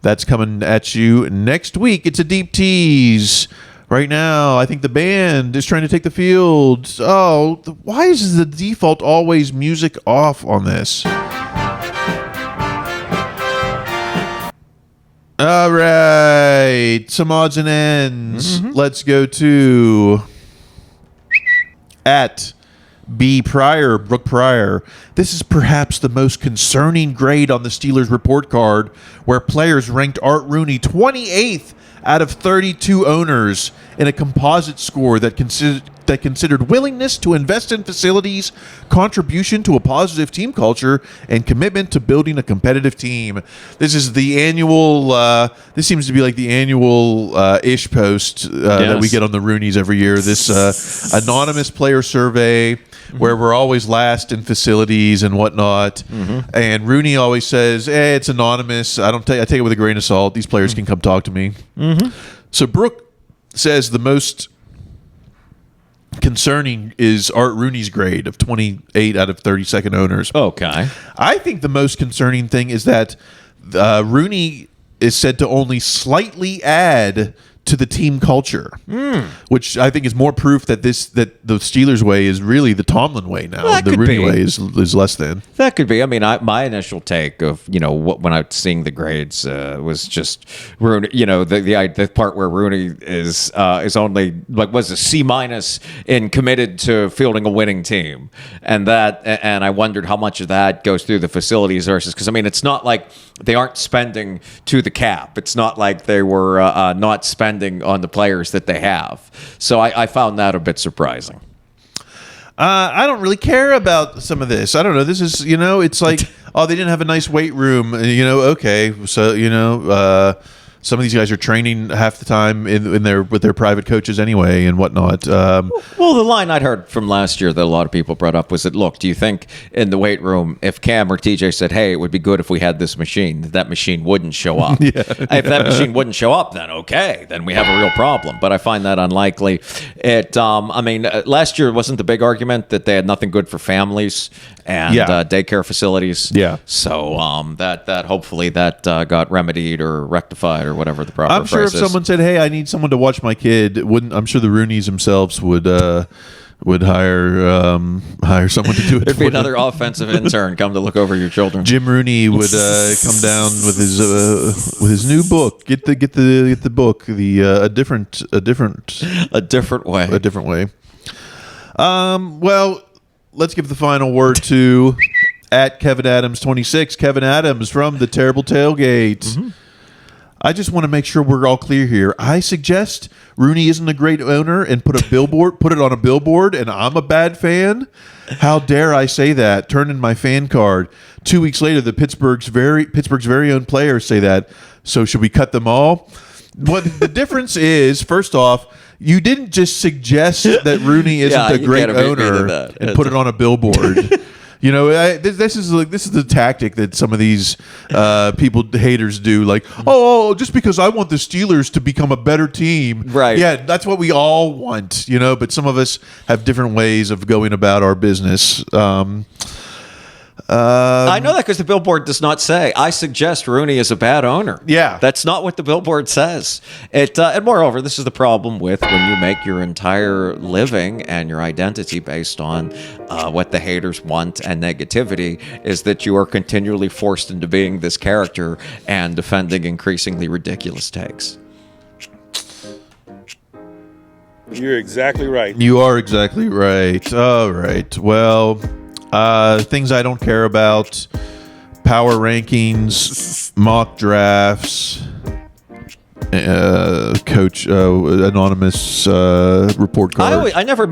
[SPEAKER 6] That's coming at you next week. It's a deep tease. Right now, I think the band is trying to take the field. Oh, why is the default always music off on this? All right. Some odds and ends. Let's go to at B. Pryor, Brooke Pryor. This is perhaps the most concerning grade on the Steelers report card, where players ranked Art Rooney 28th out of 32 owners in a composite score that considered willingness to invest in facilities, contribution to a positive team culture, and commitment to building a competitive team. This is the annual. This seems to be like the annual ish post that we get on the Rooneys every year. This anonymous player survey. Where we're always last in facilities and whatnot, and Rooney always says, "It's anonymous. I take it with a grain of salt. These players can come talk to me." So Brooke says the most concerning is Art Rooney's grade of 28 out of 32nd owners.
[SPEAKER 7] Okay,
[SPEAKER 6] I think the most concerning thing is that Rooney is said to only slightly add to the team culture, which I think is more proof that the Steelers way is really the Tomlin way now.
[SPEAKER 7] Well,
[SPEAKER 6] the Rooney way is less than.
[SPEAKER 7] That could be. I mean, my initial take of when I was seeing the grades was just Rooney. The part where Rooney is only was a C- in committed to fielding a winning team, and I wondered how much of that goes through the facilities versus, because I mean, it's not like they aren't spending to the cap. It's not like they were not spending on the players that they have. So I found that a bit surprising.
[SPEAKER 6] I don't really care about some of this. I don't know. This is, it's like, oh, they didn't have a nice weight room. Okay. So, some of these guys are training half the time with their private coaches anyway and whatnot.
[SPEAKER 7] Well, the line I'd heard from last year that a lot of people brought up was that, look, do you think in the weight room, if Cam or TJ said, hey, it would be good if we had this machine, that machine wouldn't show up? If that machine wouldn't show up, then okay, then we have a real problem. But I find that unlikely. Last year wasn't the big argument that they had nothing good for families and daycare facilities.
[SPEAKER 6] Yeah.
[SPEAKER 7] So that hopefully that got remedied or rectified or whatever the proper
[SPEAKER 6] I'm sure if
[SPEAKER 7] phrase is.
[SPEAKER 6] someone said, "Hey, I need someone to watch my kid," I'm sure the Rooneys themselves would hire someone to do it.
[SPEAKER 7] There'd be another offensive intern come to look over your children.
[SPEAKER 6] Jim Rooney would come down with his new book. Get the book. A different way. Well, let's give the final word to at Kevin Adams 26. Kevin Adams from the Terrible Tailgate. I just want to make sure we're all clear here. I suggest Rooney isn't a great owner and put it on a billboard, and I'm a bad fan. How dare I say that? Turn in my fan card. 2 weeks later, the Pittsburgh's very own players say that. So should we cut them all? What the difference is, first off, you didn't just suggest that Rooney isn't a great owner and put it on a billboard. This is the tactic that some of these haters do. Like, just because I want the Steelers to become a better team,
[SPEAKER 7] right?
[SPEAKER 6] Yeah, that's what we all want, But some of us have different ways of going about our business.
[SPEAKER 7] I know that because the billboard does not say, I suggest Rooney is a bad owner.
[SPEAKER 6] Yeah.
[SPEAKER 7] That's not what the billboard says. And moreover, this is the problem with when you make your entire living and your identity based on what the haters want and negativity, is that you are continually forced into being this character and defending increasingly ridiculous takes.
[SPEAKER 2] You're exactly right.
[SPEAKER 6] You are exactly right. All right. Well, things I don't care about: power rankings, mock drafts, coach anonymous report card.
[SPEAKER 7] I never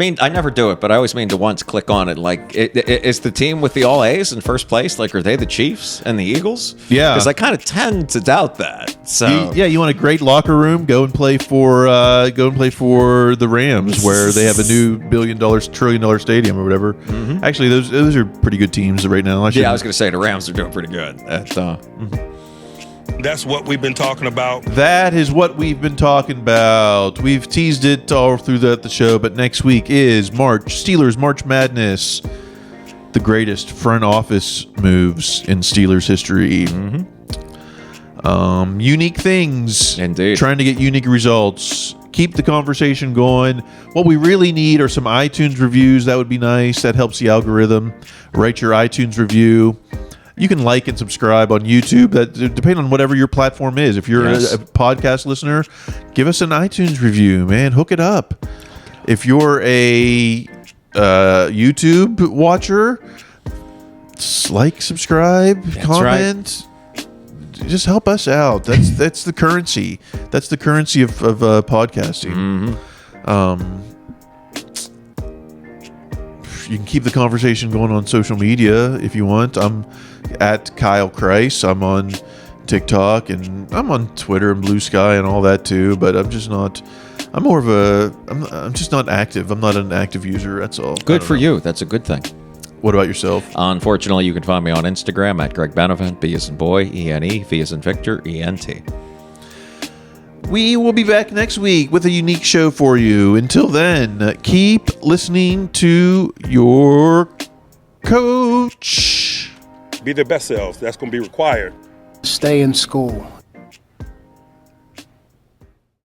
[SPEAKER 7] do it, but I always mean to once click on it. Like, is the team with the all A's in first place? Like, are they the Chiefs and the Eagles?
[SPEAKER 6] Yeah,
[SPEAKER 7] because I kind of tend to doubt that. So
[SPEAKER 6] you want a great locker room? Go and play for the Rams, where they have a new $1 billion, $1 trillion stadium or whatever. Mm-hmm. Actually, those are pretty good teams right now. I was going to
[SPEAKER 7] say the Rams are doing pretty good.
[SPEAKER 2] That's what we've been talking about.
[SPEAKER 6] That is what we've been talking about. We've teased it all through the show, but next week is Steelers March Madness, the greatest front office moves in Steelers history. Mm-hmm. Unique things.
[SPEAKER 7] Indeed.
[SPEAKER 6] Trying to get unique results. Keep the conversation going. What we really need are some iTunes reviews. That would be nice. That helps the algorithm. Write your iTunes review. You can like and subscribe on YouTube. That depending on whatever your platform is. If you're a podcast listener, give us an iTunes review, man. Hook it up. If you're a YouTube watcher, like, subscribe, comment. Right. Just help us out. That's the currency. That's the currency of podcasting. Mm-hmm. You can keep the conversation going on social media if you want. I'm at Kyle Kreis. I'm on TikTok and I'm on Twitter and Blue Sky and all that too. But I'm just not. I'm just not active. I'm not an active user. That's all.
[SPEAKER 7] Good for you. That's a good thing.
[SPEAKER 6] What about yourself?
[SPEAKER 7] Unfortunately, you can find me on Instagram at Greg Benevent, B as in boy, E-N-E, V as in Victor, E-N-T.
[SPEAKER 6] We will be back next week with a unique show for you. Until then, keep listening to your coach.
[SPEAKER 2] Be their best selves. That's going to be required.
[SPEAKER 4] Stay in school.